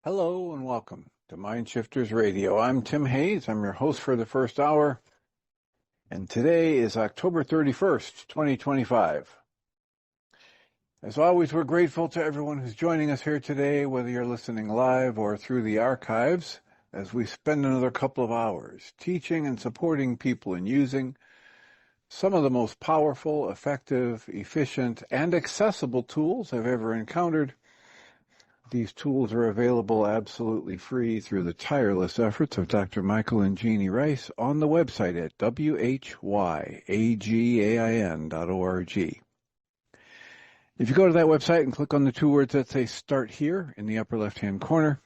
Hello and welcome to Mind Shifters Radio. I'm Tim Hayes. I'm your host for the first hour. And today is October 31st, 2025. As always, we're grateful to everyone who's joining us here today, whether you're listening live or through the archives, as we spend another couple of hours teaching and supporting people in using some of the most powerful, effective, efficient, and accessible tools I've ever encountered. These tools are available absolutely free through the tireless efforts of Dr. Michael and Jeanie Ryce on the website at whyagain.org. If you go to that website and click on the two words that say Start Here in the upper left-hand corner,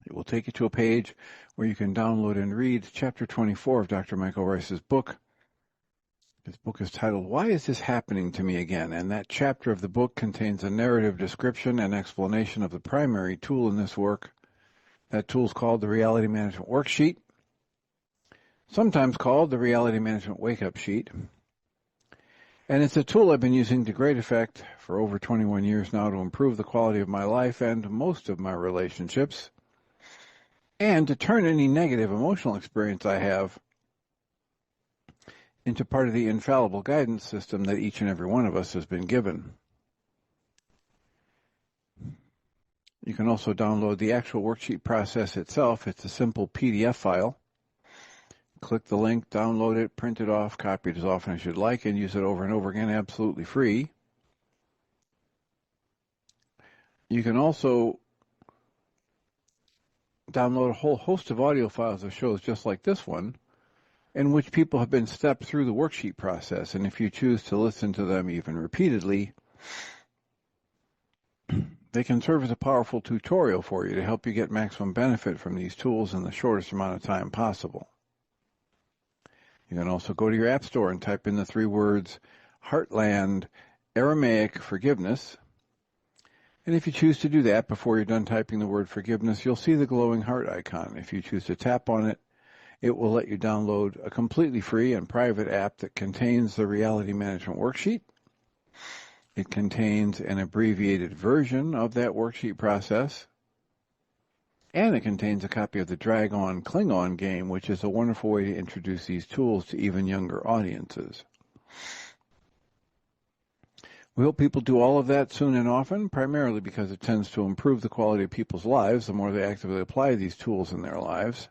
it will take you to a page where you can download and read Chapter 24 of Dr. Michael Ryce's book. His book is titled, Why Is This Happening to Me Again? And that chapter of the book contains a narrative description and explanation of the primary tool in this work. That tool is called the Reality Management Worksheet, sometimes called the Reality Management Wake-Up Sheet. And it's a tool I've been using to great effect for over 21 years now to improve the quality of my life and most of my relationships, and to turn any negative emotional experience I have into part of the infallible guidance system that each and every one of us has been given. You can also download the actual worksheet process itself. It's a simple PDF file. Click the link, download it, print it off, copy it as often as you'd like, and use it over and over again absolutely free. You can also download a whole host of audio files of shows just like this one, in which people have been stepped through the worksheet process. And if you choose to listen to them even repeatedly, they can serve as a powerful tutorial for you to help you get maximum benefit from these tools in the shortest amount of time possible. You can also go to your app store and type in the three words, Heartland Aramaic Forgiveness. And if you choose to do that before you're done typing the word forgiveness, you'll see the glowing heart icon. If you choose to tap on it, it will let you download a completely free and private app that contains the Reality Management Worksheet. It contains an abbreviated version of that worksheet process. And it contains a copy of the Drag-On Klingon game, which is a wonderful way to introduce these tools to even younger audiences. We hope people do all of that soon and often, primarily because it tends to improve the quality of people's lives the more they actively apply these tools in their lives.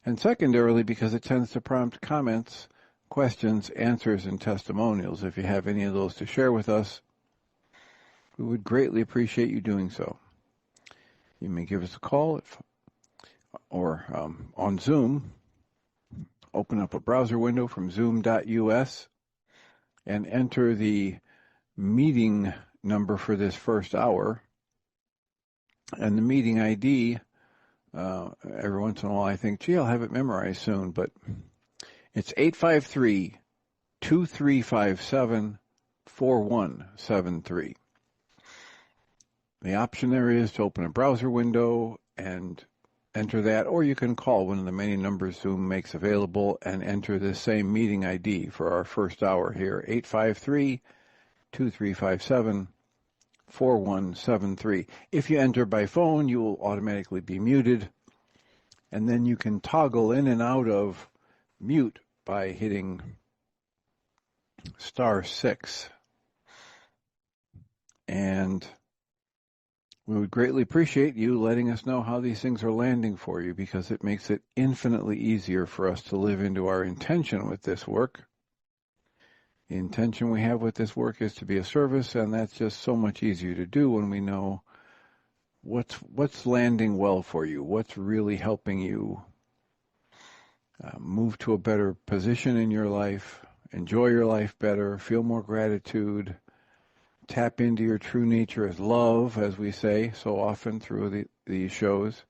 And secondarily, because it tends to prompt comments, questions, answers, and testimonials. If you have any of those to share with us, we would greatly appreciate you doing so. You may give us a call or on Zoom. Open up a browser window from zoom.us and enter the meeting number for this first hour. And the meeting ID, every once in a while I think, gee, I'll have it memorized soon, but it's 853-2357-4173. The option there is to open a browser window and enter that, or you can call one of the many numbers Zoom makes available and enter the same meeting ID for our first hour here, 853-2357-4173. If you enter by phone, you will automatically be muted, and then you can toggle in and out of mute by hitting *6. And we would greatly appreciate you letting us know how these things are landing for you, because it makes it infinitely easier for us to live into our intention with this work. The intention we have with this work is to be a service, and that's just so much easier to do when we know what's landing well for you, what's really helping you move to a better position in your life, enjoy your life better, feel more gratitude, tap into your true nature as love, as we say so often through these shows,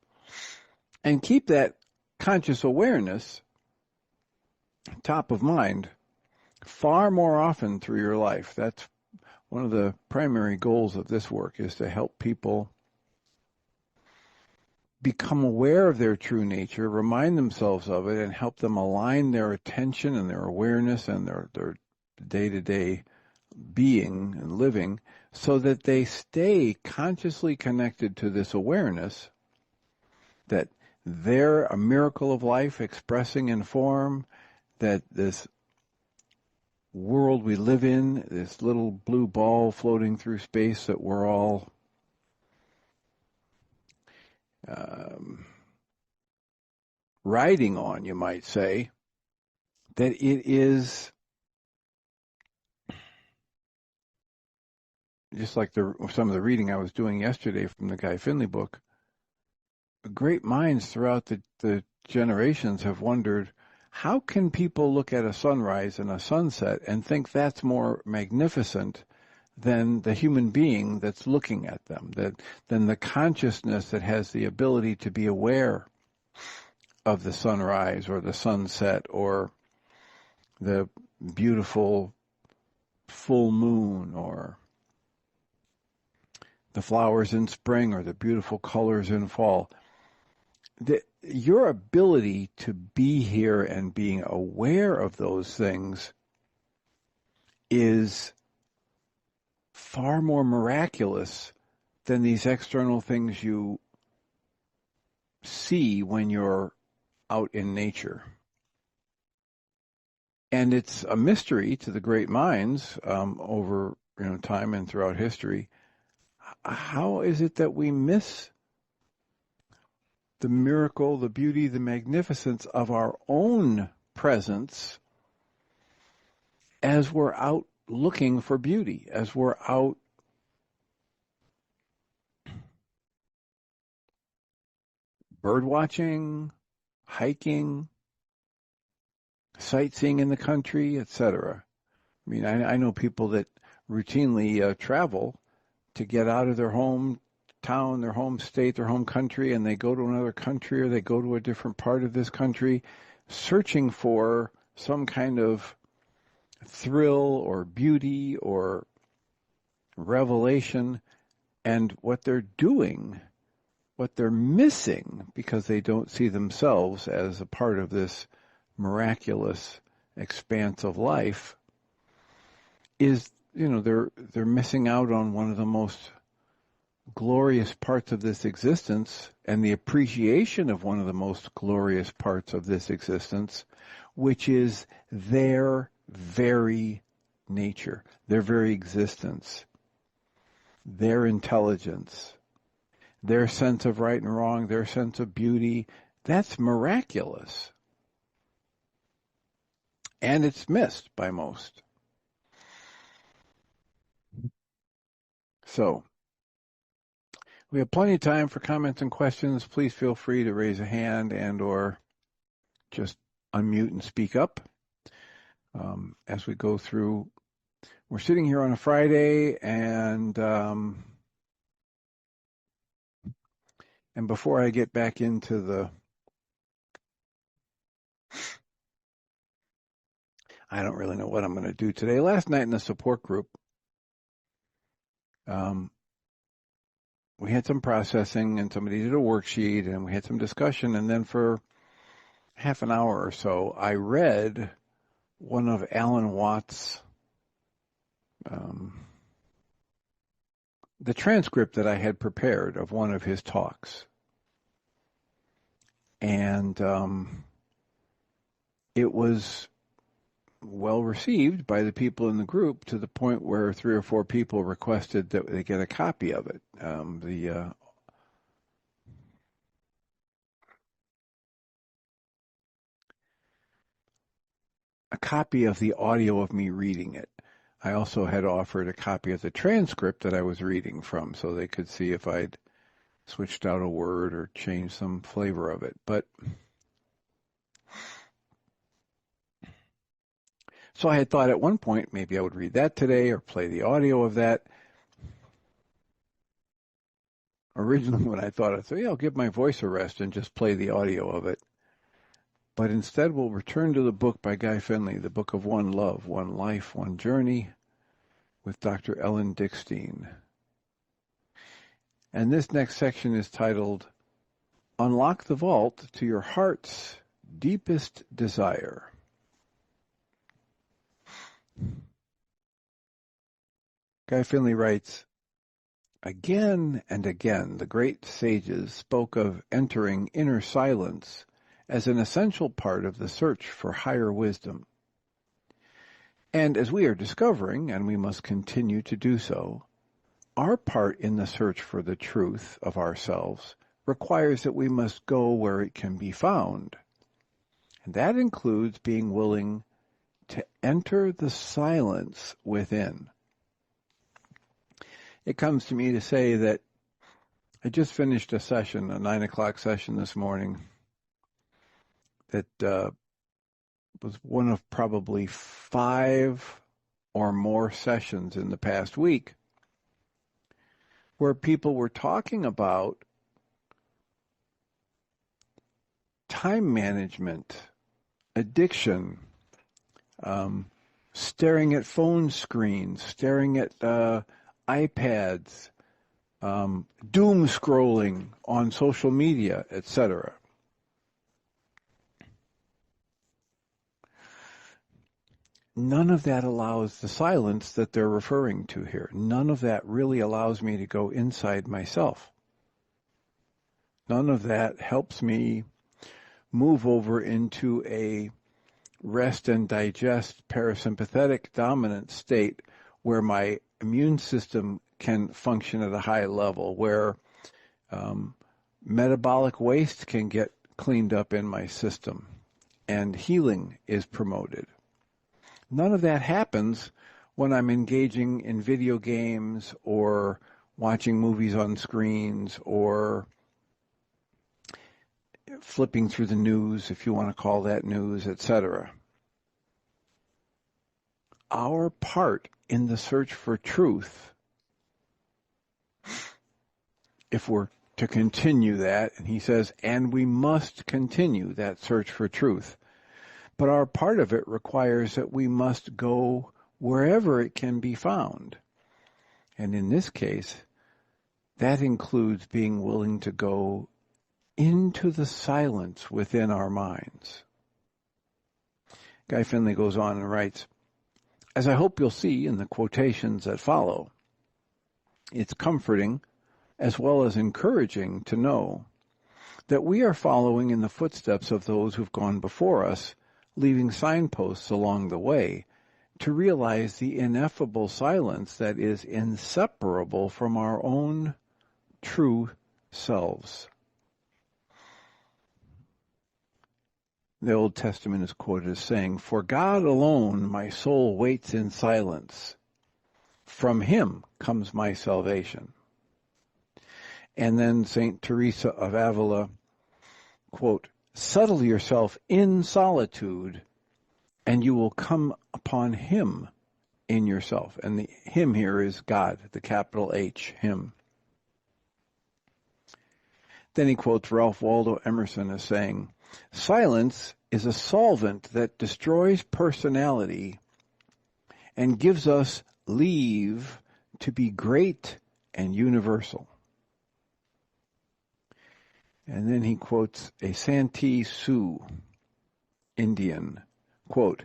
and keep that conscious awareness top of mind far more often through your life. That's one of the primary goals of this work, is to help people become aware of their true nature, remind themselves of it, and help them align their attention and their awareness and their day-to-day being and living, so that they stay consciously connected to this awareness that they're a miracle of life expressing in form, that this world we live in, this little blue ball floating through space that we're all riding on, you might say, that it is just like some of the reading I was doing yesterday from the Guy Finley book. Great minds throughout the generations have wondered, how can people look at a sunrise and a sunset and think that's more magnificent than the human being that's looking at them, than the consciousness that has the ability to be aware of the sunrise or the sunset or the beautiful full moon or the flowers in spring or the beautiful colors in fall. Your ability to be here and being aware of those things is far more miraculous than these external things you see when you're out in nature. And it's a mystery to the great minds over time and throughout history. How is it that we miss the miracle, the beauty, the magnificence of our own presence as we're out looking for beauty, as we're out bird watching, hiking, sightseeing in the country, etc. I mean, I know people that routinely travel to get out of their home town, their home state, their home country, and they go to another country or they go to a different part of this country searching for some kind of thrill or beauty or revelation. And what they're doing, what they're missing, because they don't see themselves as a part of this miraculous expanse of life, is they're missing out on one of the most glorious parts of this existence and the appreciation of one of the most glorious parts of this existence, which is their very nature, their very existence, their intelligence, their sense of right and wrong, their sense of beauty. That's miraculous. And it's missed by most. So, we have plenty of time for comments and questions. Please feel free to raise a hand and or just unmute and speak up as we go through. We're sitting here on a Friday, and before I get back into I don't really know what I'm going to do today. Last night in the support group, we had some processing and somebody did a worksheet and we had some discussion. And then for half an hour or so, I read one of Alan Watts' the transcript that I had prepared of one of his talks. And it was well received by the people in the group to the point where 3 or 4 people requested that they get a copy of it. A copy of the audio of me reading it. I also had offered a copy of the transcript that I was reading from so they could see if I'd switched out a word or changed some flavor of it. But so I had thought at one point maybe I would read that today or play the audio of that. Originally when I thought, I thought, yeah, I'll give my voice a rest and just play the audio of it. But instead we'll return to the book by Guy Finley, the book of One Love, One Life, One Journey, with Dr. Ellen Dickstein. And this next section is titled, Unlock the Vault to Your Heart's Deepest Desire. Guy Finley writes, again and again, the great sages spoke of entering inner silence as an essential part of the search for higher wisdom. And as we are discovering, and we must continue to do so, our part in the search for the truth of ourselves requires that we must go where it can be found. And that includes being willing to enter the silence within. It comes to me to say that I just finished a session, a 9 o'clock session this morning, that was one of probably 5 or more sessions in the past week where people were talking about time management, addiction, staring at phone screens, staring at iPads, doom scrolling on social media, etc. None of that allows the silence that they're referring to here. None of that really allows me to go inside myself. None of that helps me move over into a rest and digest parasympathetic dominant state where my immune system can function at a high level, where metabolic waste can get cleaned up in my system and healing is promoted. None of that happens when I'm engaging in video games or watching movies on screens or flipping through the news, if you want to call that news, etc. Our part in the search for truth, if we're to continue that, and he says, and we must continue that search for truth, but our part of it requires that we must go wherever it can be found. And in this case, that includes being willing to go into the silence within our minds. Guy Finley goes on and writes, as I hope you'll see in the quotations that follow, it's comforting as well as encouraging to know that we are following in the footsteps of those who've gone before us, leaving signposts along the way to realize the ineffable silence that is inseparable from our own true selves. The Old Testament is quoted as saying, for God alone my soul waits in silence. From him comes my salvation. And then St. Teresa of Avila, quote, settle yourself in solitude and you will come upon him in yourself. And the him here is God, the capital H, him. Then he quotes Ralph Waldo Emerson as saying, silence is a solvent that destroys personality and gives us leave to be great and universal. And then he quotes a Santee Sioux Indian, quote,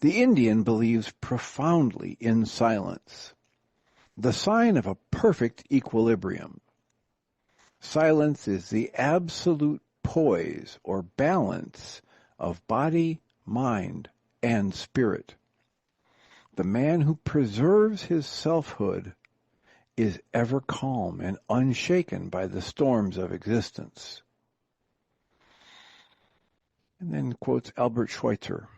the Indian believes profoundly in silence, the sign of a perfect equilibrium. Silence is the absolute poise or balance of body, mind, and spirit. The man who preserves his selfhood is ever calm and unshaken by the storms of existence. And then quotes Albert Schweitzer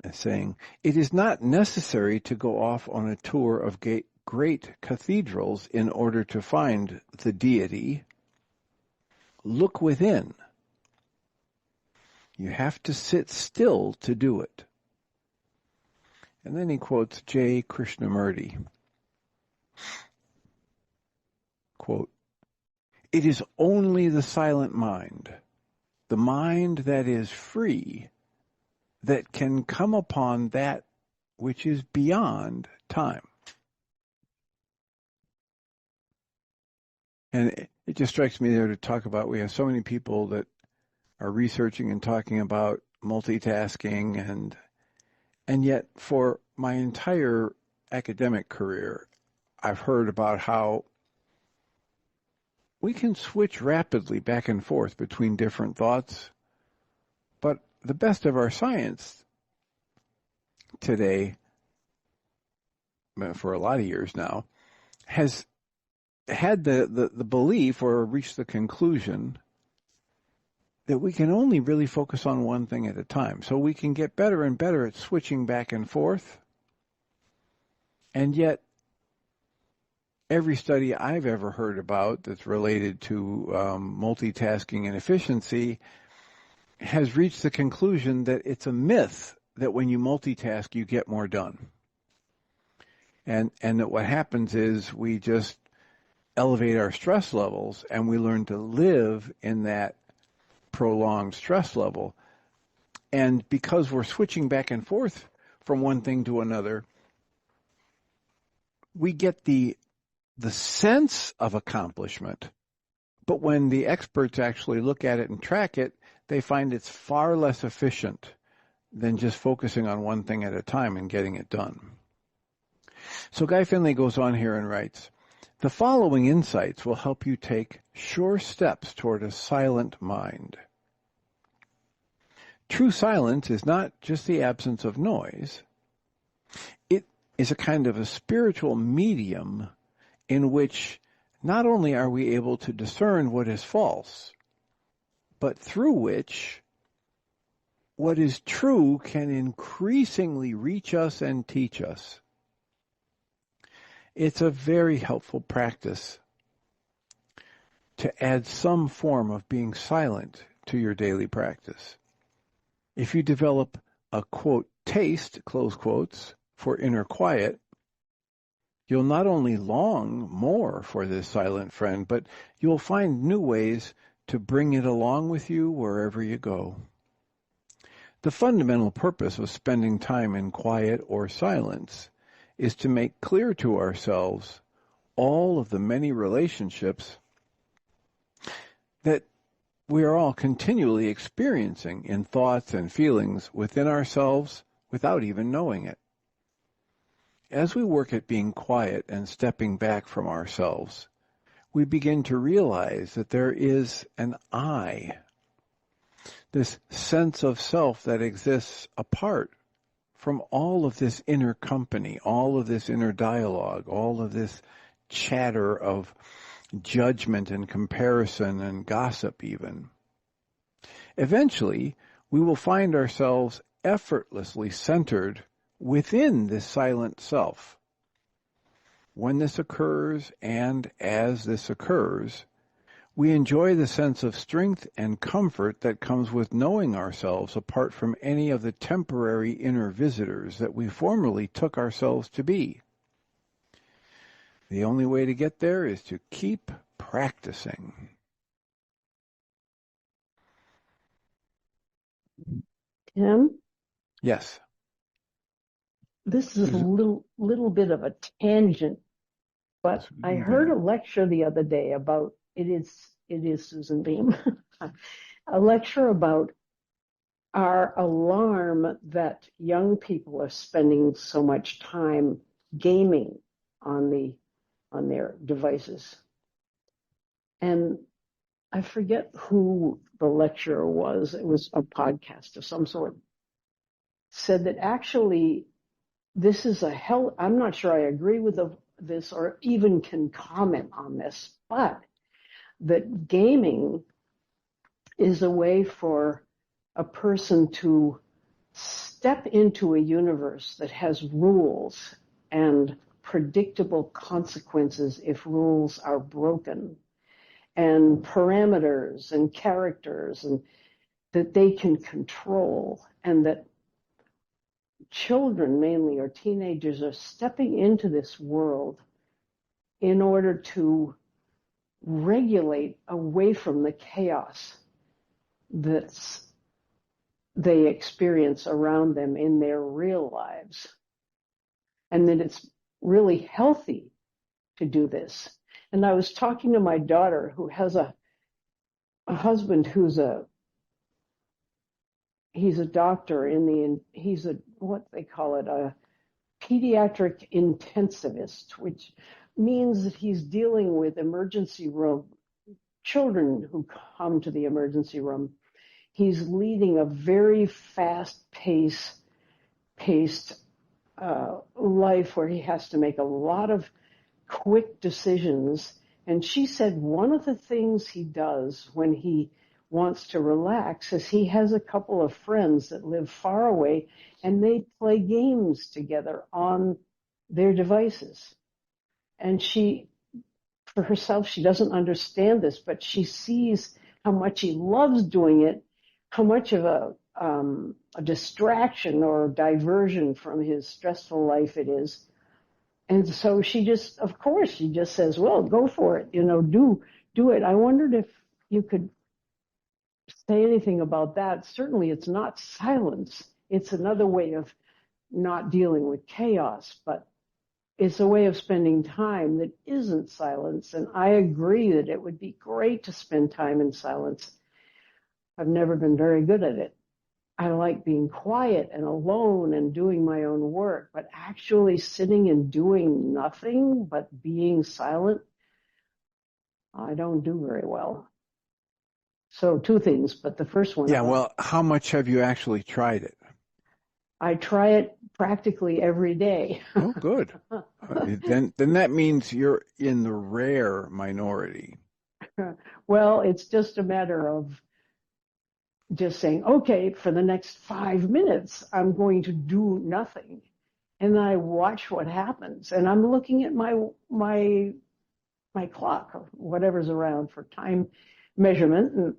as saying, it is not necessary to go off on a tour of great cathedrals in order to find the deity. Look within. You have to sit still to do it. And then he quotes J. Krishnamurti. Quote, it is only the silent mind, the mind that is free, that can come upon that which is beyond time. And it just strikes me there to talk about, we have so many people that are researching and talking about multitasking, and yet for my entire academic career, I've heard about how we can switch rapidly back and forth between different thoughts, but the best of our science today, for a lot of years now, has had the belief or reached the conclusion that we can only really focus on one thing at a time. So we can get better and better at switching back and forth. And yet, every study I've ever heard about that's related to multitasking and efficiency has reached the conclusion that it's a myth that when you multitask, you get more done. And that what happens is we just elevate our stress levels and we learn to live in that prolonged stress level. And because we're switching back and forth from one thing to another, we get the sense of accomplishment. But when the experts actually look at it and track it, they find it's far less efficient than just focusing on one thing at a time and getting it done. So Guy Finley goes on here and writes, the following insights will help you take sure steps toward a silent mind. True silence is not just the absence of noise. It is a kind of a spiritual medium in which not only are we able to discern what is false, but through which what is true can increasingly reach us and teach us. It's a very helpful practice to add some form of being silent to your daily practice. If you develop a, quote, taste, close quotes, for inner quiet, you'll not only long more for this silent friend, but you'll find new ways to bring it along with you wherever you go. The fundamental purpose of spending time in quiet or silence is to make clear to ourselves all of the many relationships that we are all continually experiencing in thoughts and feelings within ourselves without even knowing it. As we work at being quiet and stepping back from ourselves, we begin to realize that there is an I, this sense of self that exists apart from all of this inner company, all of this inner dialogue, all of this chatter of judgment and comparison and gossip even. Eventually, we will find ourselves effortlessly centered within this silent self. When this occurs and as this occurs, we enjoy the sense of strength and comfort that comes with knowing ourselves apart from any of the temporary inner visitors that we formerly took ourselves to be. The only way to get there is to keep practicing. Tim? Yes. This is a little bit of a tangent, but I heard a lecture the other day about, it is Susan Beam, a lecture about our alarm that young people are spending so much time gaming on their devices. And I forget who the lecturer was. It was a podcast of some sort. Said that actually this is I'm not sure I agree with this or even can comment on this, but that gaming is a way for a person to step into a universe that has rules and predictable consequences if rules are broken, and parameters and characters, and that they can control, and that children mainly or teenagers are stepping into this world in order to regulate away from the chaos that they experience around them in their real lives. And that it's really healthy to do this. And I was talking to my daughter, who has a husband he's a doctor he's what they call it, a pediatric intensivist, which means that he's dealing with emergency room children who come to the emergency room. He's leading a very fast-paced life where he has to make a lot of quick decisions. And she said one of the things he does when he wants to relax is he has a couple of friends that live far away, and they play games together on their devices. And she, for herself, she doesn't understand this, but she sees how much he loves doing it, how much of a distraction or diversion from his stressful life it is. And so she just, of course, she just says, well, go for it, do it. I wondered if you could say anything about that. Certainly it's not silence. It's another way of not dealing with chaos, but it's a way of spending time that isn't silence. And I agree that it would be great to spend time in silence. I've never been very good at it. I like being quiet and alone and doing my own work, but actually sitting and doing nothing but being silent, I don't do very well. So two things, but the first one. Yeah, well, how much have you actually tried it? I try it practically every day. Oh, good. Then that means you're in the rare minority. Well, it's just a matter of just saying, okay, for the next 5 minutes, I'm going to do nothing. And I watch what happens. And I'm looking at my clock or whatever's around for time measurement. And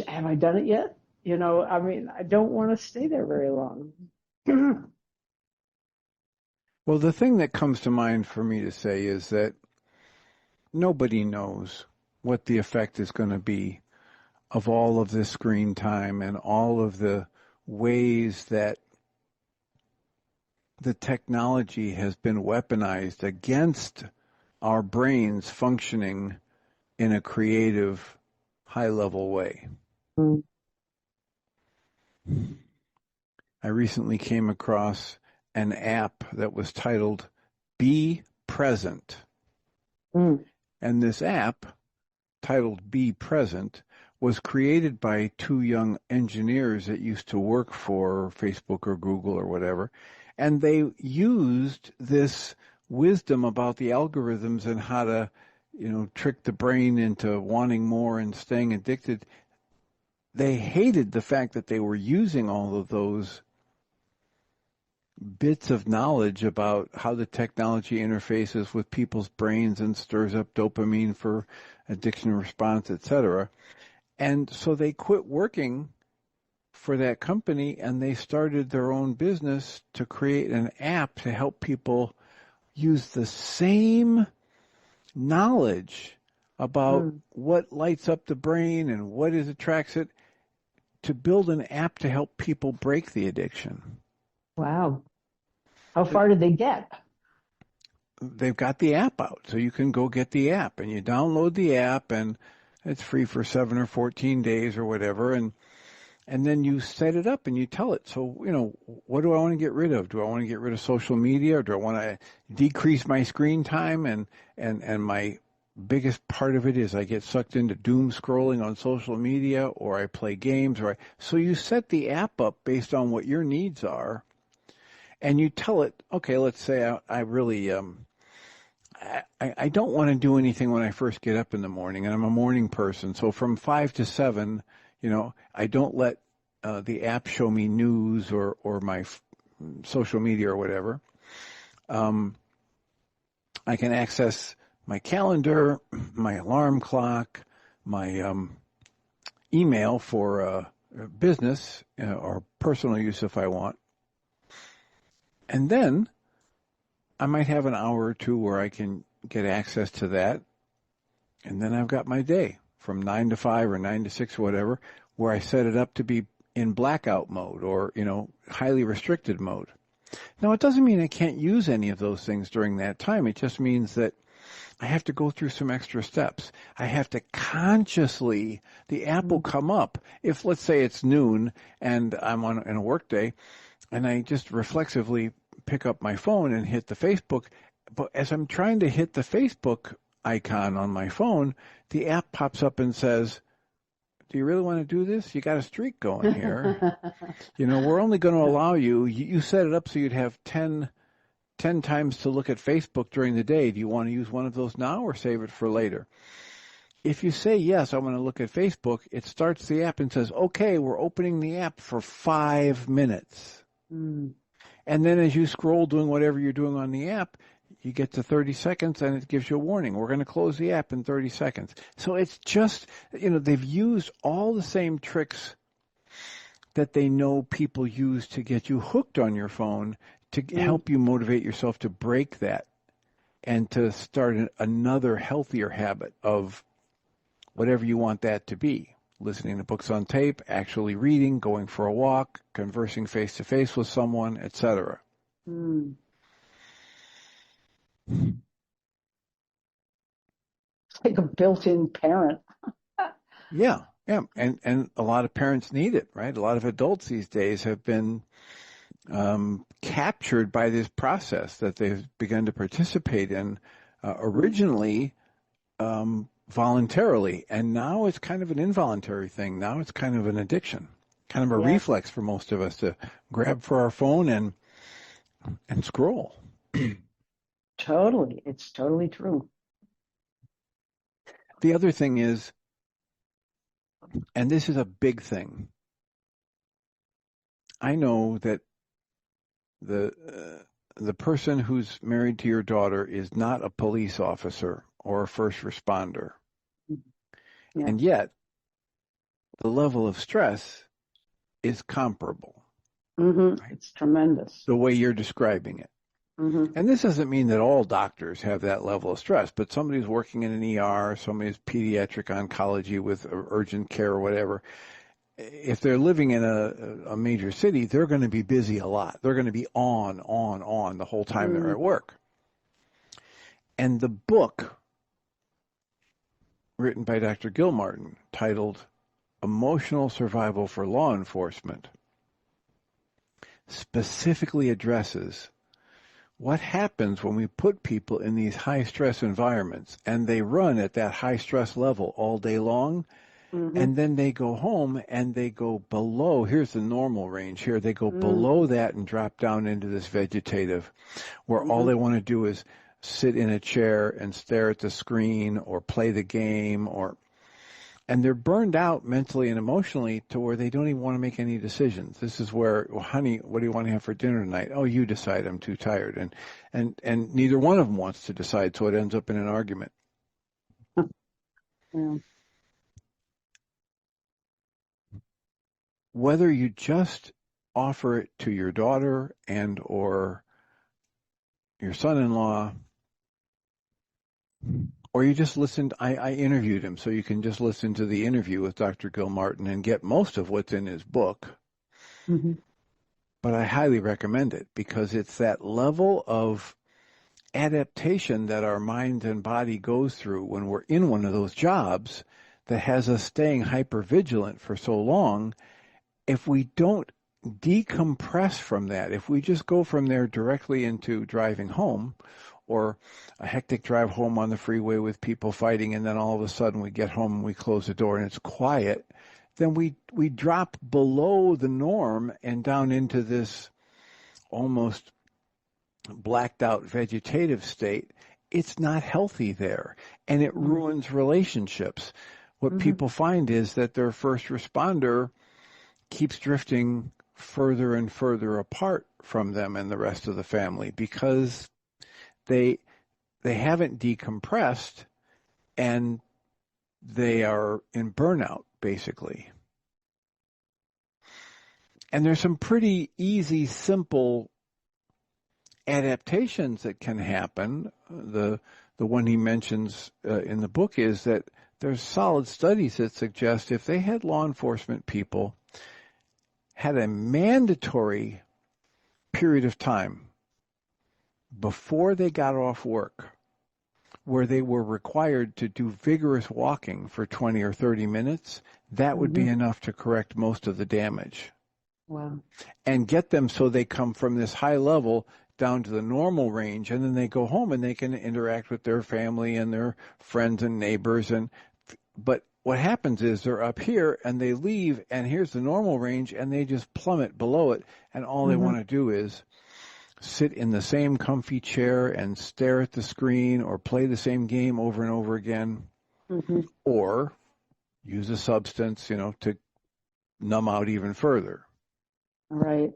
have I done it yet? I don't want to stay there very long. Well, the thing that comes to mind for me to say is that nobody knows what the effect is going to be of all of this screen time and all of the ways that the technology has been weaponized against our brains functioning in a creative, high-level way. Mm. I recently came across an app that was titled Be Present. Mm. And this app, titled Be Present, was created by two young engineers that used to work for Facebook or Google or whatever. And they used this wisdom about the algorithms and how to, trick the brain into wanting more and staying addicted. They hated the fact that they were using all of those bits of knowledge about how the technology interfaces with people's brains and stirs up dopamine for addiction response, etc. And so they quit working for that company and they started their own business to create an app to help people use the same knowledge about what lights up the brain and what attracts it to build an app to help people break the addiction. Wow. How far did they get? They've got the app out, so you can go get the app, and you download the app, and it's free for 7 or 14 days or whatever, and then you set it up and you tell it. So, what do I want to get rid of? Do I want to get rid of social media, or do I want to decrease my screen time? And my biggest part of it is I get sucked into doom scrolling on social media, or I play games, so you set the app up based on what your needs are. And you tell it, okay, let's say I really, I don't want to do anything when I first get up in the morning, and I'm a morning person. So from 5 to 7, I don't let the app show me news or my social media or whatever. I can access my calendar, my alarm clock, my email for business or personal use if I want. And then I might have an hour or two where I can get access to that. And then I've got my day from 9 to 5 or 9 to 6 or whatever, where I set it up to be in blackout mode or, highly restricted mode. Now, it doesn't mean I can't use any of those things during that time. It just means that I have to go through some extra steps. I have to consciously, the app will come up. If, let's say, it's noon and I'm in a work day, and I just reflexively pick up my phone and hit the Facebook. But as I'm trying to hit the Facebook icon on my phone, the app pops up and says, do you really want to do this? You got a streak going here. We're only going to allow you set it up so you'd have 10 times to look at Facebook during the day. Do you want to use one of those now or save it for later? If you say, yes, I want to look at Facebook, it starts the app and says, okay, we're opening the app for 5 minutes. And then as you scroll doing whatever you're doing on the app, you get to 30 seconds and it gives you a warning. We're going to close the app in 30 seconds. So it's just, they've used all the same tricks that they know people use to get you hooked on your phone to help you motivate yourself to break that and to start another healthier habit of whatever you want that to be. Listening to books on tape, actually reading, going for a walk, conversing face-to-face with someone, etc. It's like a built-in parent. Yeah. And a lot of parents need it, right? A lot of adults these days have been captured by this process that they've begun to participate in originally voluntarily, and now it's kind of an involuntary thing. Now it's kind of an addiction, kind of a reflex for most of us to grab for our phone and scroll. Totally. It's totally true. The other thing is, and this is a big thing, I know that the person who's married to your daughter is not a police officer or a first responder. Yeah. And yet, the level of stress is comparable. Right? It's tremendous. The way you're describing it. And this doesn't mean that all doctors have that level of stress, but somebody who's working in an ER, somebody who's pediatric oncology with urgent care or whatever, if they're living in a major city, they're going to be busy a lot. They're going to be on the whole time they're at work. And the book written by Dr. Gilmartin titled Emotional Survival for Law Enforcement specifically addresses what happens when we put people in these high-stress environments and they run at that high-stress level all day long, and then they go home and they go below. Here's the normal range here. They go below that and drop down into this vegetative where all they want to do is sit in a chair and stare at the screen or play the game, and they're burned out mentally and emotionally to where they don't even want to make any decisions. This is where, well, honey, what do you want to have for dinner tonight? Oh, you decide, I'm too tired. And neither one of them wants to decide, so it ends up in an argument. Whether you just offer it to your daughter and or your son-in-law, or you just listened, I interviewed him, so you can just listen to the interview with Dr. Gilmartin and get most of what's in his book. But I highly recommend it because it's that level of adaptation that our mind and body goes through when we're in one of those jobs that has us staying hypervigilant for so long. If we don't decompress from that, if we just go from there directly into driving home or a hectic drive home on the freeway with people fighting, and then all of a sudden we get home and we close the door and it's quiet, then we drop below the norm and down into this almost blacked out vegetative state. It's not healthy there, and it ruins relationships. What people find is that their first responder keeps drifting further and further apart from them and the rest of the family because they haven't decompressed and they are in burnout, basically. And there's some pretty easy, simple adaptations that can happen. The one he mentions in the book is that there's solid studies that suggest if they had law enforcement people had a mandatory period of time before they got off work where they were required to do vigorous walking for 20 or 30 minutes, that would be enough to correct most of the damage. Wow. And get them so they come from this high level down to the normal range, and then they go home and they can interact with their family and their friends and neighbors. But what happens is they're up here and they leave, and here's the normal range, and they just plummet below it, and all they want to do is sit in the same comfy chair and stare at the screen or play the same game over and over again, or use a substance, to numb out even further. Right.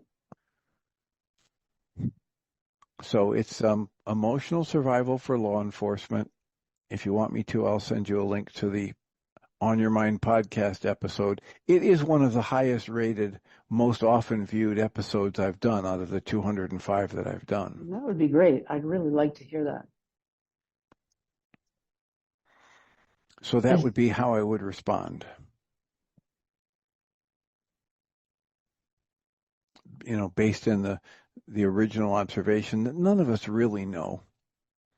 So it's emotional survival for law enforcement. If you want me to, I'll send you a link to the On Your Mind podcast episode. It is one of the highest rated, most often viewed episodes I've done out of the 205 that I've done. That would be great. I'd really like to hear that. So that would be how I would respond. Based in the original observation that none of us really know.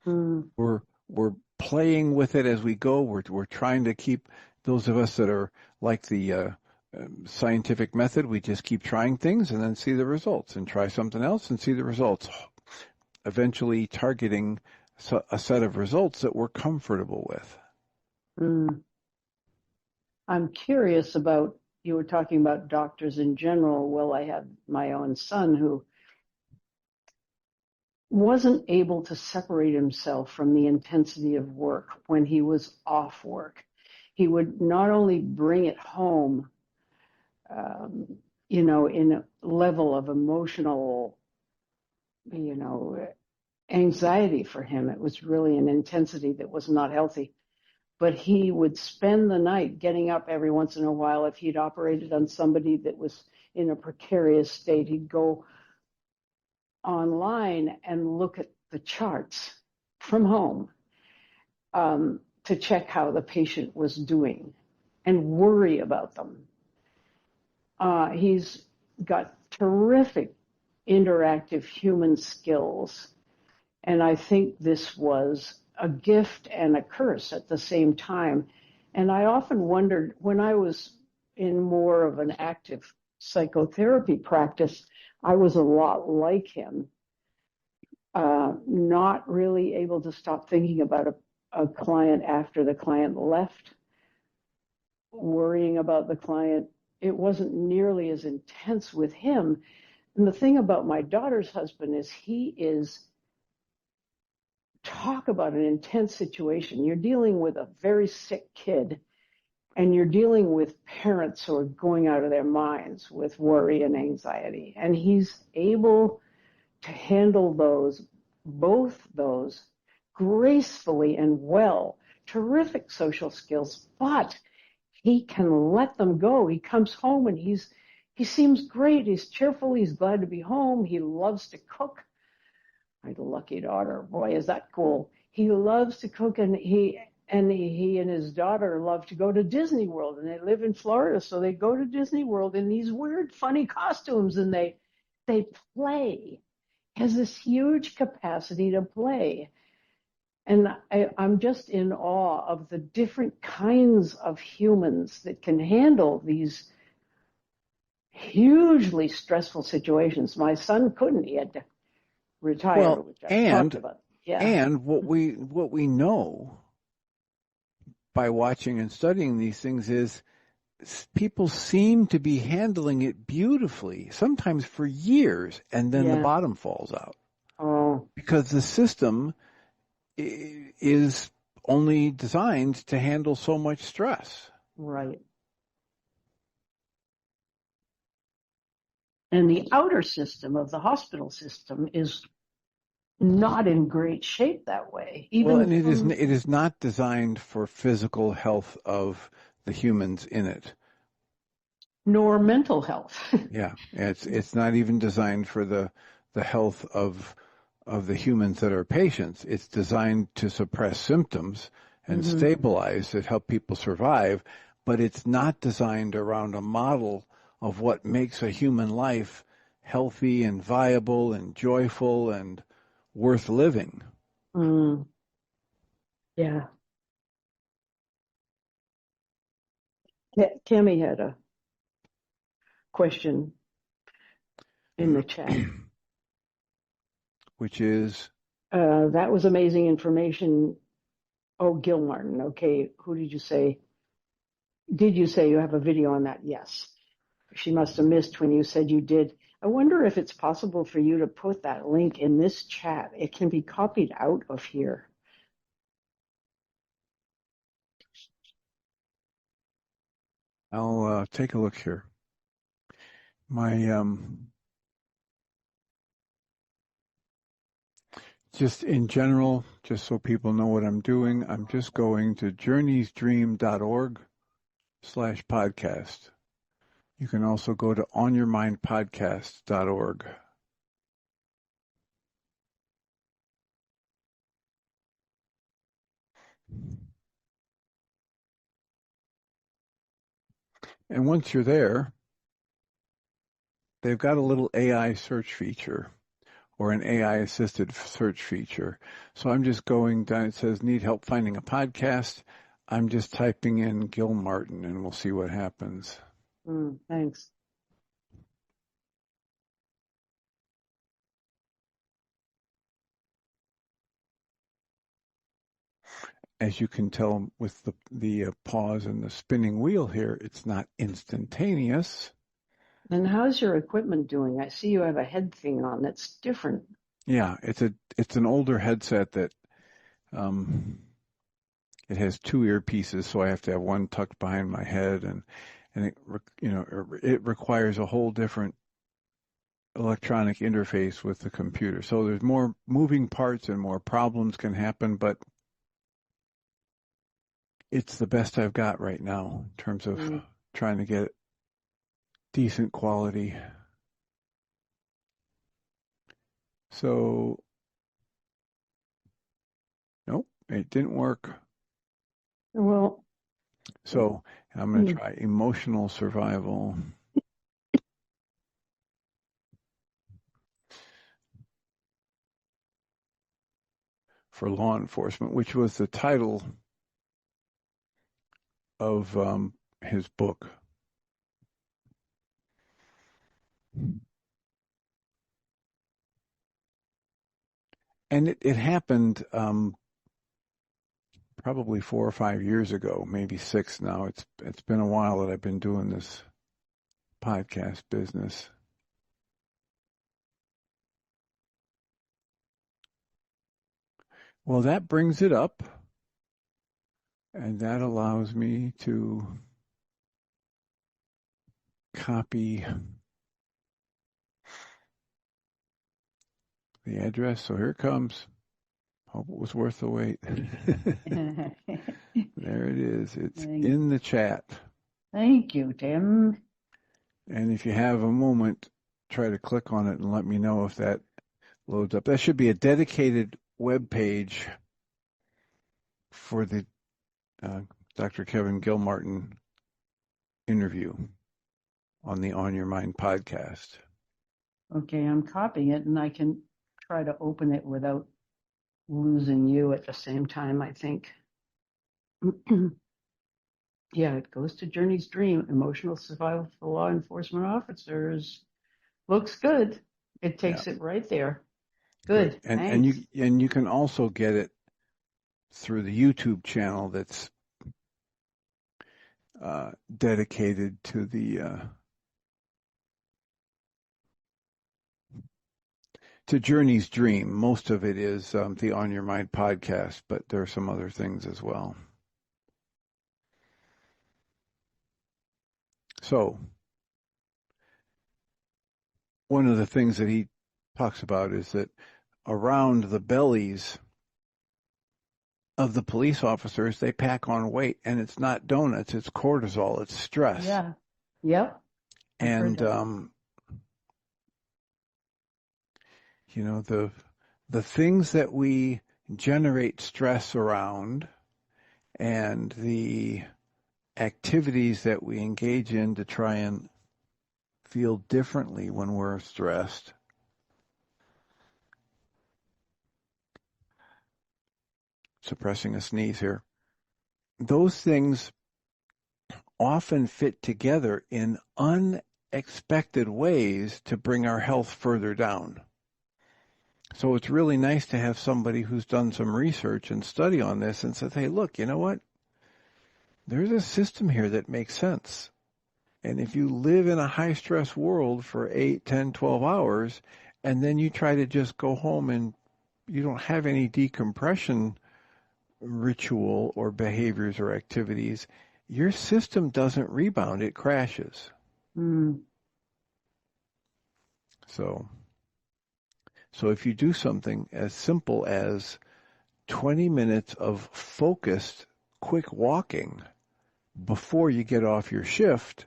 We're playing with it as we go. We're trying to keep, those of us that are like the scientific method, we just keep trying things and then see the results, and try something else and see the results, eventually targeting a set of results that we're comfortable with. I'm curious about, you were talking about doctors in general. Well, I have my own son who wasn't able to separate himself from the intensity of work when he was off work. He would not only bring it home, in a level of emotional, anxiety for him. It was really an intensity that was not healthy. But he would spend the night getting up every once in a while. If he'd operated on somebody that was in a precarious state, he'd go online and look at the charts from home to check how the patient was doing and worry about them. He's got terrific interactive human skills, and I think this was a gift and a curse at the same time. And I often wondered, when I was in more of an active psychotherapy practice, I was a lot like him, not really able to stop thinking about a client after the client left, worrying about the client. It wasn't nearly as intense with him. And the thing about my daughter's husband is talk about an intense situation. You're dealing with a very sick kid, and you're dealing with parents who are going out of their minds with worry and anxiety. And he's able to handle both those gracefully and well. Terrific social skills, but he can let them go. He comes home and he seems great. He's cheerful. He's glad to be home. He loves to cook. My lucky daughter, boy, is that cool. He loves to cook, and he and his daughter love to go to Disney World, and they live in Florida, so they go to Disney World in these weird, funny costumes, and they play. He has this huge capacity to play. And I'm just in awe of the different kinds of humans that can handle these hugely stressful situations. My son couldn't. He had to retire, which I talked about. Yeah. And what we know by watching and studying these things is people seem to be handling it beautifully, sometimes for years, and then the bottom falls out. Oh. Because the system is only designed to handle so much stress. Right. And the outer system of the hospital system is not in great shape that way. And it is not designed for physical health of the humans in it, nor mental health. Yeah, it's not even designed for the health of the humans that are patients. It's designed to suppress symptoms and stabilize that help people survive, but it's not designed around a model of what makes a human life healthy and viable and joyful and worth living. Yeah. Tammy had a question in the chat. which is? That was amazing information. Oh, Gil Martin. Okay. Who did you say? Did you say you have a video on that? Yes. She must have missed when you said you did. I wonder if it's possible for you to put that link in this chat. It can be copied out of here. I'll take a look here. My just in general, just so people know what I'm doing, I'm just going to journeysdream.org/podcast. You can also go to onyourmindpodcast.org. And once you're there, they've got a little AI search feature or an AI assisted search feature. So I'm just going down, it says need help finding a podcast. I'm just typing in Gil Martin and we'll see what happens. Thanks. As you can tell with the pause and the spinning wheel here, it's not instantaneous. And how's your equipment doing? I see you have a head thing on that's different. Yeah, it's an older headset that it has two earpieces, so I have to have one tucked behind my head, and it requires a whole different electronic interface with the computer. So there's more moving parts and more problems can happen, but it's the best I've got right now in terms of trying to get decent quality. So, nope, it didn't work. Well, So I'm going to try emotional survival. For law enforcement, which was the title of his book. And it happened probably 4 or 5 years ago, maybe 6 now. It's been a while that I've been doing this podcast business. Well, that brings it up, and that allows me to copy the address. So here it comes. Hope it was worth the wait. There it is. It's in the chat. Thank you, Tim. And if you have a moment, try to click on it and let me know if that loads up. That should be a dedicated web page for the Dr. Kevin Gilmartin interview on the On Your Mind podcast. Okay, I'm copying it, and I can try to open it without losing you at the same time, I think. Yeah, it goes to Journey's Dream, Emotional Survival for Law Enforcement Officers. Looks good. It takes it right there. Good. And you can also get it through the YouTube channel that's dedicated to the to Journey's Dream. Most of it is the On Your Mind podcast, but there are some other things as well. So one of the things that he talks about is that around the bellies of the police officers, they pack on weight, and it's not donuts, it's cortisol, it's stress. Yeah. Yep. And the things that we generate stress around and the activities that we engage in to try and feel differently when we're stressed suppressing a sneeze here. Those things often fit together in unexpected ways to bring our health further down. So it's really nice to have somebody who's done some research and study on this and says, hey, look, you know what? There's a system here that makes sense. And if you live in a high-stress world for 8, 10, 12 hours, and then you try to just go home and you don't have any decompression ritual or behaviors or activities, your system doesn't rebound, it crashes. So if you do something as simple as 20 minutes of focused, quick walking before you get off your shift,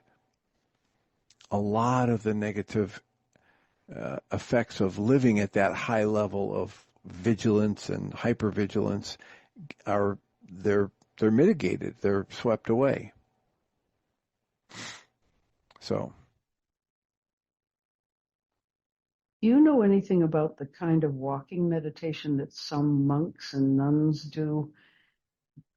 a lot of the negative effects of living at that high level of vigilance and hypervigilance they're mitigated, they're swept away. So, Do you know anything about the kind of walking meditation that some monks and nuns do?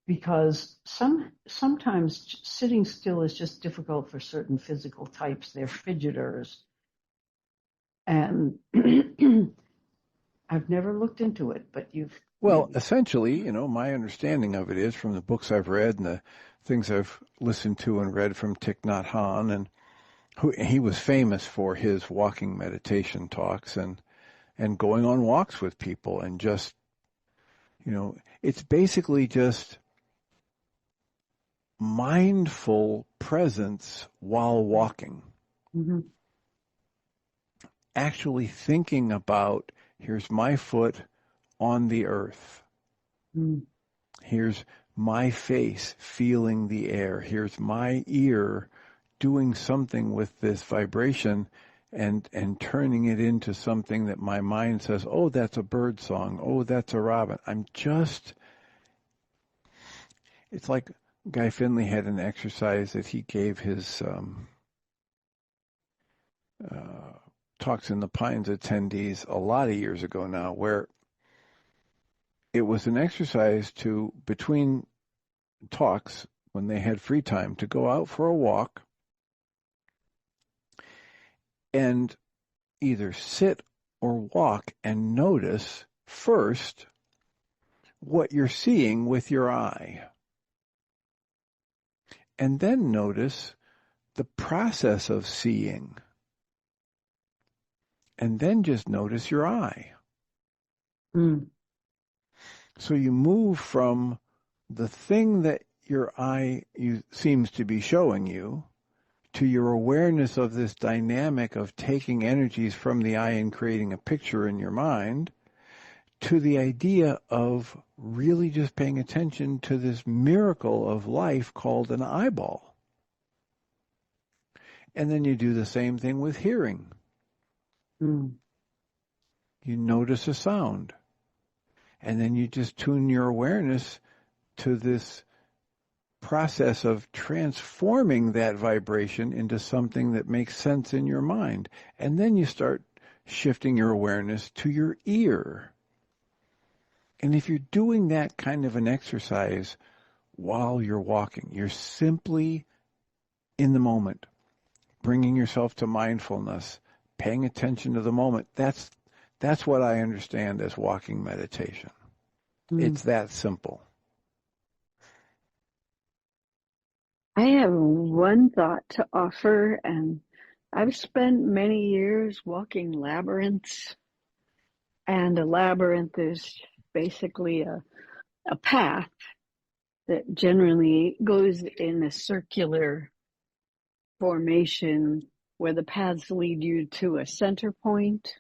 Because sometimes sitting still is just difficult for certain physical types. They're fidgeters. And I've never looked into it, but well, essentially, my understanding of it is from the books I've read and the things I've listened to and read from Thich Nhat Hanh, and he was famous for his walking meditation talks and going on walks with people and just, it's basically just mindful presence while walking. Mm-hmm. Actually thinking about, here's my foot on the earth. Mm. Here's my face feeling the air. Here's my ear doing something with this vibration and turning it into something that my mind says, oh, that's a bird song. Oh, that's a robin. It's like Guy Finley had an exercise that he gave his Talks in the Pines attendees a lot of years ago now, where it was an exercise to, between talks, when they had free time, to go out for a walk and either sit or walk and notice first what you're seeing with your eye. And then notice the process of seeing. And then just notice your eye. Mm. So you move from the thing that your eye seems to be showing you to your awareness of this dynamic of taking energies from the eye and creating a picture in your mind, to the idea of really just paying attention to this miracle of life called an eyeball. And then you do the same thing with hearing. Mm. You notice a sound. And then you just tune your awareness to this process of transforming that vibration into something that makes sense in your mind. And then you start shifting your awareness to your ear. And if you're doing that kind of an exercise while you're walking, you're simply in the moment, bringing yourself to mindfulness, paying attention to the moment. That's what I understand as walking meditation. It's that simple. I have one thought to offer, and I've spent many years walking labyrinths, and a labyrinth is basically a path that generally goes in a circular formation where the paths lead you to a center point.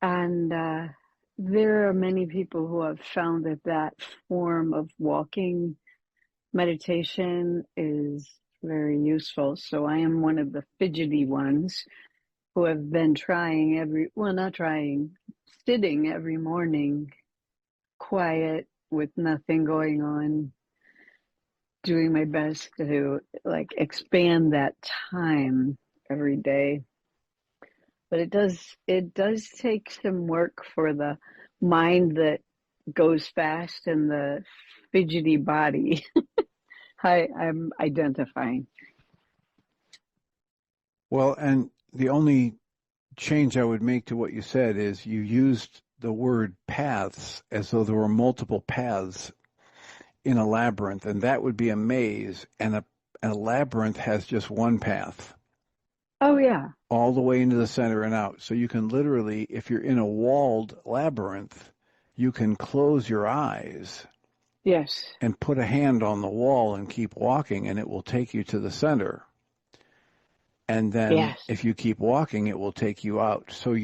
And there are many people who have found that form of walking meditation is very useful. So I am one of the fidgety ones who have been sitting every morning, quiet with nothing going on, doing my best to expand that time every day. But it does take some work for the mind that goes fast and the fidgety body. I'm identifying. Well, and the only change I would make to what you said is you used the word paths as though there were multiple paths in a labyrinth, and that would be a maze, and a labyrinth has just one path. Oh, yeah. All the way into the center and out. So you can literally, if you're in a walled labyrinth, you can close your eyes. Yes. And put a hand on the wall and keep walking, and it will take you to the center. And then if you keep walking, it will take you out. So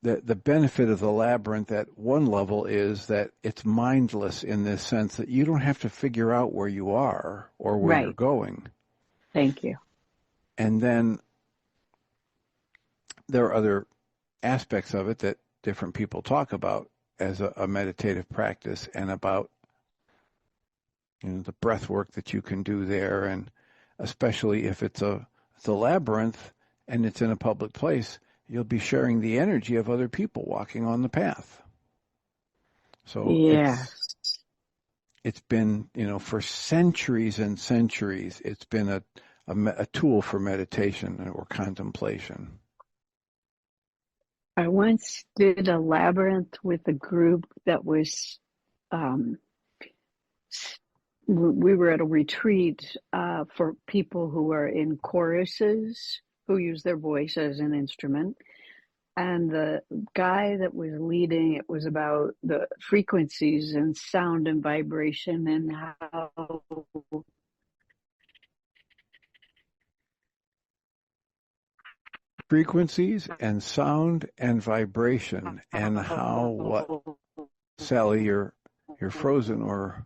the benefit of the labyrinth at one level is that it's mindless in this sense that you don't have to figure out where you are or where you're going. Thank you. And then there are other aspects of it that different people talk about as a meditative practice, and about the breath work that you can do there, and especially if it's a labyrinth and it's in a public place, you'll be sharing the energy of other people walking on the path. So it's been, for centuries and centuries, it's been a tool for meditation or contemplation. I once did a labyrinth with a group that was, we were at a retreat for people who are in choruses, who use their voice as an instrument. And the guy that was leading, it was about the frequencies and sound and vibration, and how frequencies and sound and vibration, and how what? Sally, you're frozen or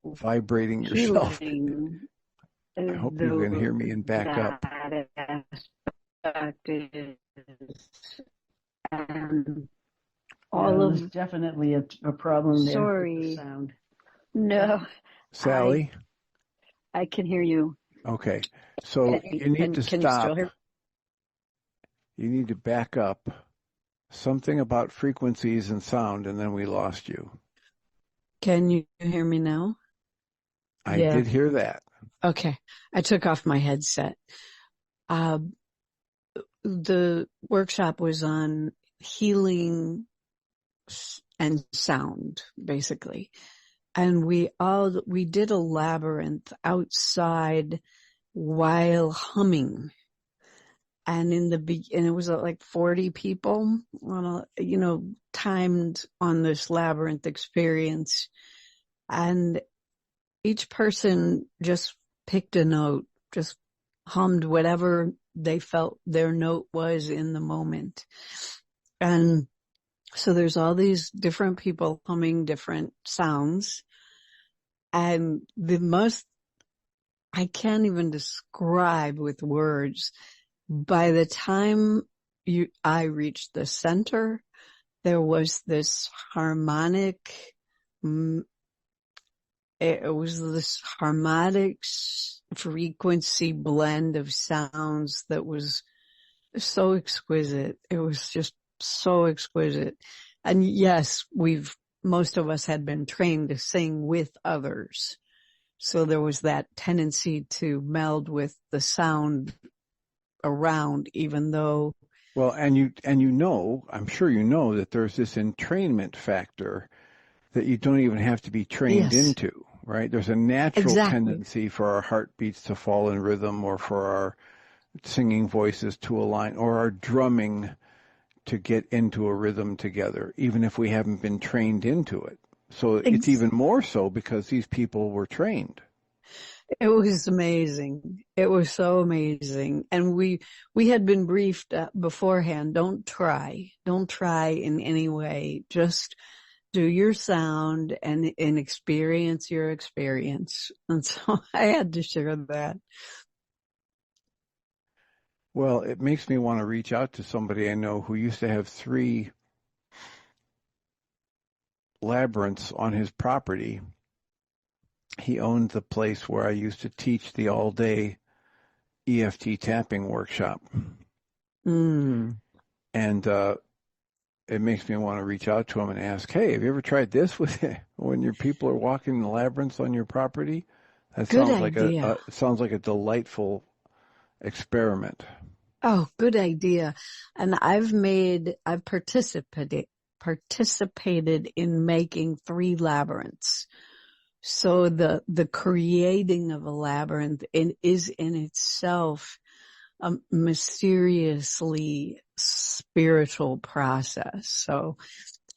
vibrating yourself. I hope you can hear me and back up. And there's definitely a problem there with the sound. No. Sally? I can hear you. Okay. So you need to stop. You still hear? You need to back up. Something about frequencies and sound, and then we lost you. Can you hear me now? I did hear that. Okay. I took off my headset. The workshop was on healing and sound, basically. And we did a labyrinth outside while humming. And and it was like 40 people timed on this labyrinth experience. And each person just picked a note, just hummed whatever they felt their note was in the moment. And so there's all these different people humming different sounds. And I can't even describe with words. By the time I reached the center, there was this harmonic, it was this harmonic frequency blend of sounds that was so exquisite. It was just so exquisite. And yes, most of us had been trained to sing with others. So there was that tendency to meld with the sound around, even though. Well, and I'm sure that there's this entrainment factor that you don't even have to be trained into, right? There's a natural tendency for our heartbeats to fall in rhythm, or for our singing voices to align, or our drumming to get into a rhythm together, even if we haven't been trained into it. So it's even more so because these people were trained. It was amazing. It was so amazing. And we had been briefed beforehand. Don't try in any way. Just do your sound and experience your experience. And so I had to share that. Well, it makes me want to reach out to somebody I know who used to have 3 labyrinths on his property. He owned the place where I used to teach the all-day EFT tapping workshop. And it makes me want to reach out to him and ask, hey, have you ever tried this when your people are walking the labyrinths on your property? That sounds like a delightful experiment. Oh, good idea. And I've participated participated in making 3 labyrinths. So the creating of a labyrinth is in itself a mysteriously spiritual process. So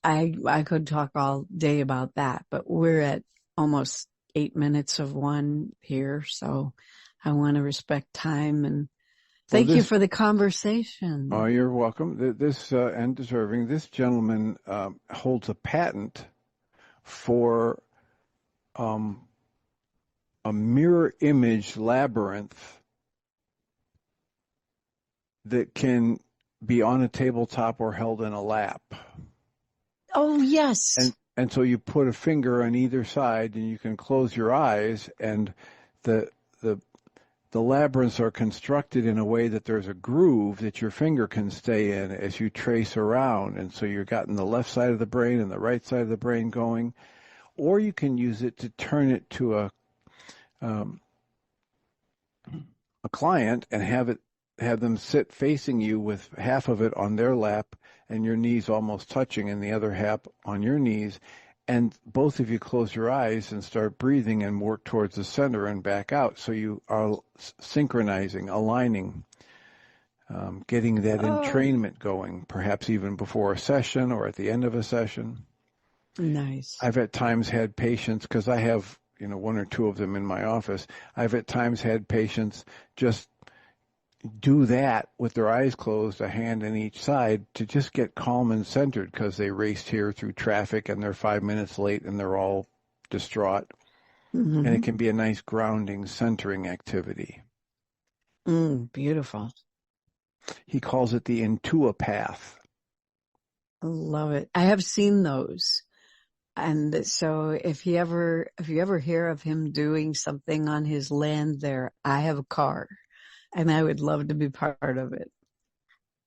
I could talk all day about that, but we're at almost 8 minutes of one here. So I want to respect time and thank you for the conversation. Oh, you're welcome. This and deserving. This gentleman holds a patent for a mirror image labyrinth that can be on a tabletop or held in a lap. Oh, yes. And so you put a finger on either side and you can close your eyes, and the labyrinths are constructed in a way that there's a groove that your finger can stay in as you trace around. And so you've gotten the left side of the brain and the right side of the brain going. Or you can use it to turn it to a client and have them sit facing you with half of it on their lap and your knees almost touching and the other half on your knees. And both of you close your eyes and start breathing and work towards the center and back out. So you are synchronizing, aligning, getting that entrainment going, perhaps even before a session or at the end of a session. Nice. I've at times had patients, because I have, 1 or 2 of them in my office. I've at times had patients just do that with their eyes closed, a hand on each side, to just get calm and centered because they raced here through traffic and they're 5 minutes late and they're all distraught. Mm-hmm. And it can be a nice grounding, centering activity. Beautiful. He calls it the Intua path. I love it. I have seen those. And so if you ever hear of him doing something on his land there, I have a car and I would love to be part of it.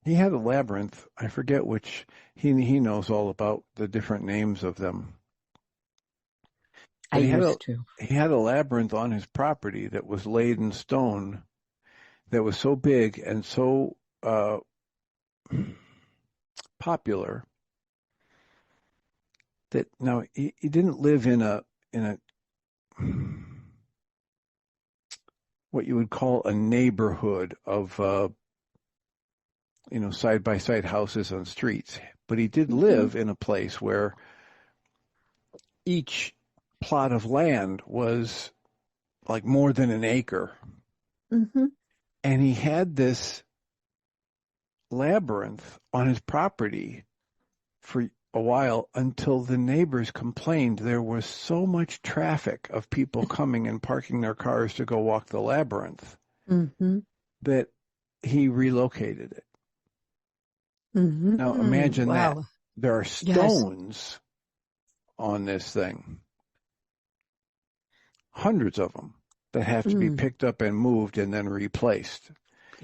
He had a labyrinth. I forget which. He knows all about the different names of them. But I used to. He had a labyrinth on his property that was laid in stone that was so big and so popular that now he didn't live in a what you would call a neighborhood of side by side houses on streets, but he did live in a place where each plot of land was like more than an acre. Mm-hmm. And he had this labyrinth on his property for a while until the neighbors complained there was so much traffic of people coming and parking their cars to go walk the labyrinth that he relocated it. Now imagine that. There are stones on this thing, hundreds of them, that have to be picked up and moved and then replaced.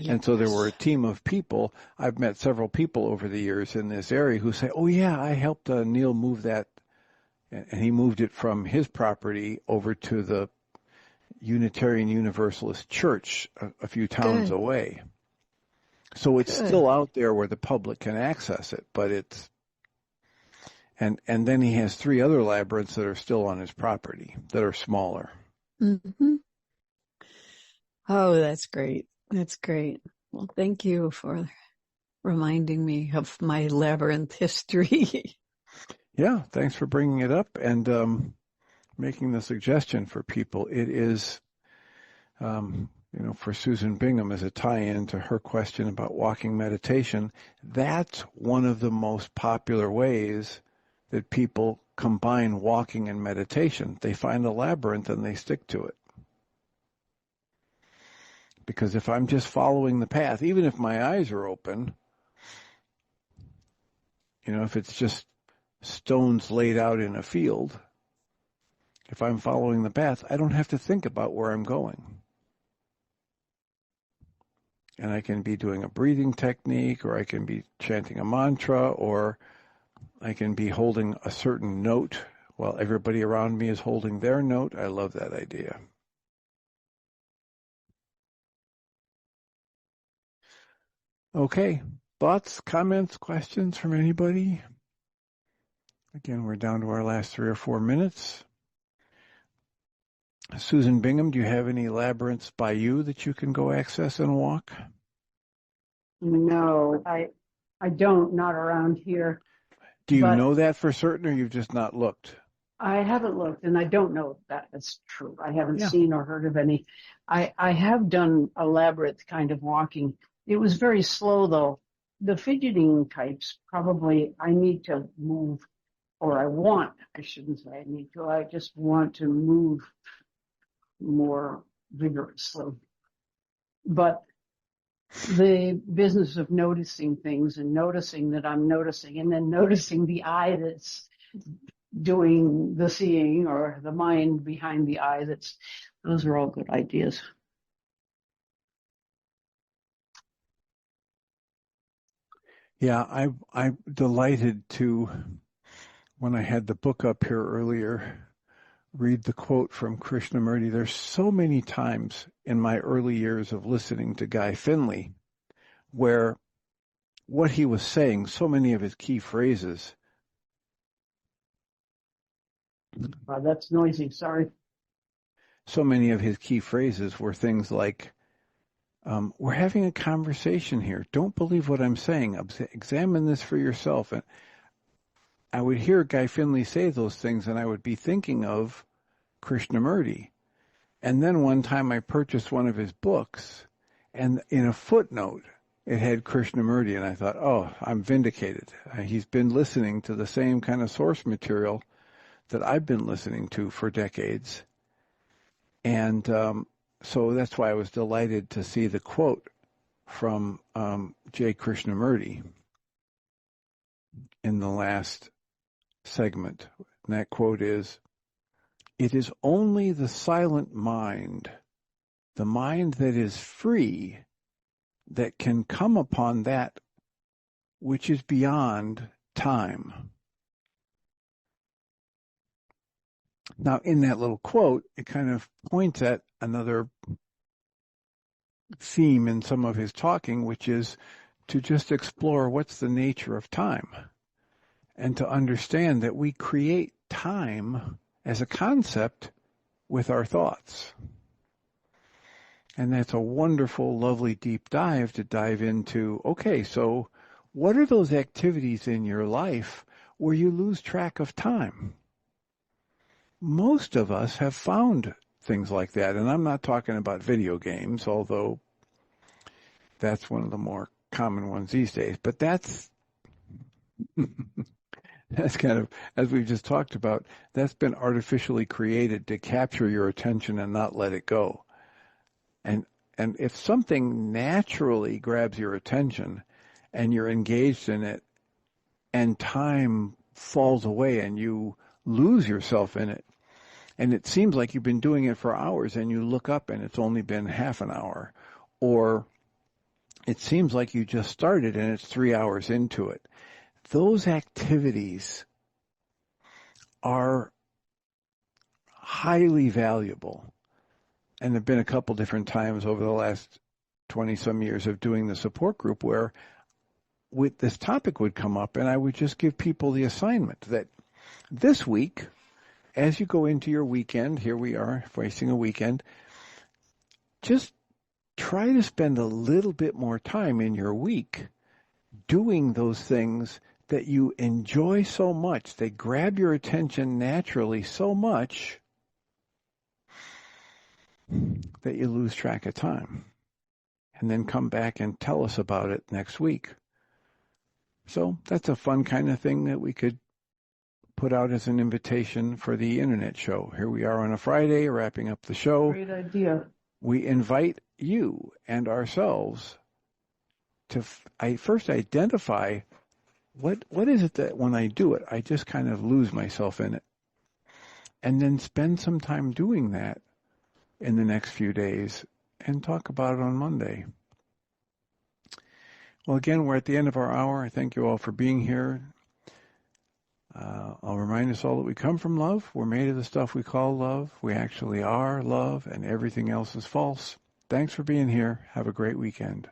And so there were a team of people. I've met several people over the years in this area who say, oh, yeah, I helped Neil move that. And he moved it from his property over to the Unitarian Universalist Church a few towns away. So it's still out there where the public can access it, but it's, and then he has 3 other labyrinths that are still on his property that are smaller. Oh, that's great. That's great. Well, thank you for reminding me of my labyrinth history. Yeah, thanks for bringing it up and making the suggestion for people. It is, for Susan Bingham as a tie-in to her question about walking meditation, that's one of the most popular ways that people combine walking and meditation. They find a labyrinth and they stick to it. Because if I'm just following the path, even if my eyes are open, if it's just stones laid out in a field, if I'm following the path, I don't have to think about where I'm going. And I can be doing a breathing technique, or I can be chanting a mantra, or I can be holding a certain note while everybody around me is holding their note. I love that idea. Okay. Thoughts, comments, questions from anybody? Again, we're down to our last 3 or 4 minutes. Susan Bingham, do you have any labyrinths by you that you can go access and walk? No, I don't, not around here. Do you But know that for certain, or you've just not looked? I haven't looked, and I don't know if that is true. I haven't Yeah. seen or heard of any. I have done a labyrinth kind of walking. It was very slow, though. The fidgeting types, probably I need to move, or I shouldn't say I need to, I just want to move more vigorously. But the business of noticing things and noticing that I'm noticing, and then noticing the eye that's doing the seeing, or the mind behind the eye, those are all good ideas. Yeah, I'm delighted to, when I had the book up here earlier, read the quote from Krishnamurti. There's so many times in my early years of listening to Guy Finley where what he was saying, so many of his key phrases. That's noisy, sorry. So many of his key phrases were things like, we're having a conversation here. Don't believe what I'm saying. Examine this for yourself. And I would hear Guy Finley say those things, and I would be thinking of Krishnamurti. And then one time I purchased one of his books, and in a footnote, it had Krishnamurti, and I thought, oh, I'm vindicated. He's been listening to the same kind of source material that I've been listening to for decades. And so that's why I was delighted to see the quote from J. Krishnamurti in the last segment. And that quote is, "It is only the silent mind, the mind that is free, that can come upon that which is beyond time." Now, in that little quote, it kind of points at another theme in some of his talking, which is to just explore what's the nature of time and to understand that we create time as a concept with our thoughts. And that's a wonderful, lovely deep dive to dive into, okay, so what are those activities in your life where you lose track of time? Most of us have found things like that, and I'm not talking about video games, although that's one of the more common ones these days, but that's that's kind of, as we've just talked about, that's been artificially created to capture your attention and not let it go. And if something naturally grabs your attention and you're engaged in it and time falls away and you lose yourself in it, and it seems like you've been doing it for hours and you look up and it's only been half an hour, or it seems like you just started and it's 3 hours into it, those activities are highly valuable. And there have been a couple different times over the last 20-some years of doing the support group where this topic would come up, and I would just give people the assignment that this week, as you go into your weekend, here we are facing a weekend, just try to spend a little bit more time in your week doing those things that you enjoy so much. They grab your attention naturally so much that you lose track of time. And then come back and tell us about it next week. So that's a fun kind of thing that we could put out as an invitation for the internet show. Here we are on a Friday, wrapping up the show. Great idea. We invite you and ourselves to first identify what is it that when I do it, I just kind of lose myself in it. And then spend some time doing that in the next few days and talk about it on Monday. Well, again, we're at the end of our hour. I thank you all for being here. I'll remind us all that we come from love. We're made of the stuff we call love. We actually are love, and everything else is false. Thanks for being here. Have a great weekend.